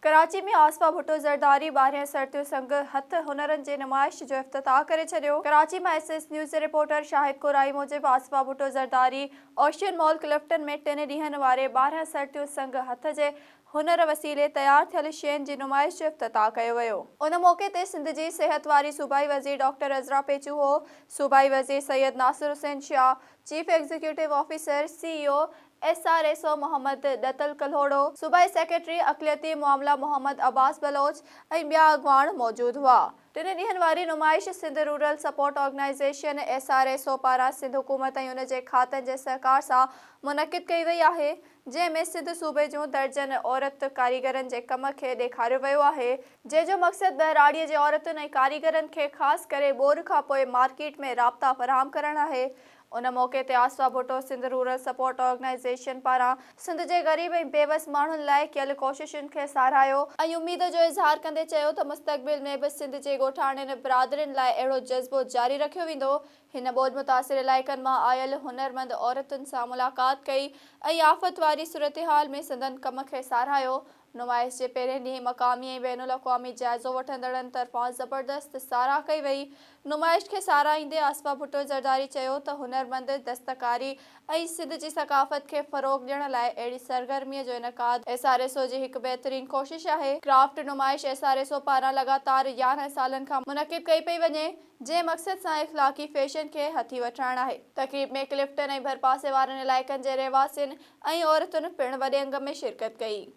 कराची में आसपा भुट्टो ज़रदारी 12 सरतियों संग हथ हुनरनि जे नुमाइश जो इफ्तिताह करे छॾियो। कराची मां एसएस न्यूज़ जे रिपोर्टर शाहिद कुराई मूजिबि आसपा भुट्टो ज़रदारी ओशियन मॉल क्लिफ्टन में 3 ॾींहनि वारे 12 सरतियों संग हथ जे हुनर वसीले तयार थियल शयुनि जी नुमाइश जो इफ्तिताह कयो वियो। उन मौक़े ते सिंध जी सिहत वारी सूबाई वज़ीर डॉक्टर अज़रा पेचूहो, सूबाई वज़ीर Syed Nasir Hussain Shah, chief executive officer CEO SRSO Mohammad Datal Kalhoro, सूबाई सेक्रेटरी अक़लियती मामला मोहम्मद अब्बास बलोच ऐं ॿिया अॻवान मौजूद हुआ। 3 ॾींहनि वारी नुमाइश Sindh rural support organisation SRSO पारां सिंध हुकूमत ऐं उन जे खातनि जे सहकार सां मुनक़िद कई वई आहे, जंहिं में सिंध सूबे जूं दर्जन औरत कारीगरनि जे कम खे ॾेखारियो वियो आहे, जंहिं जो मक़सदु बहिराड़ीअ जे औरतुनि ऐं कारीगरनि खे ख़ासि करे ॿोॾि खां पोइ मार्केट में राब्ता फ़राहम करणु आहे। उन मौक़े ते आसपा Bhutto Sindh rural support organisation पारां सिंध जे ग़रीब ऐं बेवस माण्हुनि लाइ कयल कोशिशुनि खे साराहियो ऐं उमीद जो इज़हार कंदे चयो त मुस्तक़बिल में बि सिंध जे ॻोठाणनि बिरादरियुनि लाइ अहिड़ो जज़्बो जारी रखियो वेंदो। हिन ॿोॾि मुतासिर इलाइक़नि मां आयल हुनरमंद औरतुनि सां मुलाक़ात कई ऐं आफ़त वारी सूरतहाल में संदनि कम खे साराहियो। नुमाइश जे पहिरें ॾींहुं मक़ामी ऐं बैनुल अक़वामी जाइज़ो वठंदड़नि तरफ़ां ज़बरदस्त साराह कई वई। नुमाइश खे साराहींदे आसपा भुट्टो ज़रदारी चयो त हुनरमंद दस्तकारी ऐं सिंध जी सक़ाफ़त खे फ़रोग़ ॾियण लाइ अहिड़ी सरगर्मीअ जो इनक़ाद SRSO जी हिकु बहितरीन कोशिश आहे। क्राफ्ट नुमाइश SRSO पारां लगातार 11 सालनि खां मुनक़िद कई पई वञे, जंहिं मक़सद सां इख़्लाक़ी फैशन खे हथी वठाइणु आहे। तक़रीब में क्लिफ्टन ऐं भरपासे वारनि इलाइक़नि जे रहवासियुनि ऐं औरतुनि पिणु वॾे अंग में शिरकत कई।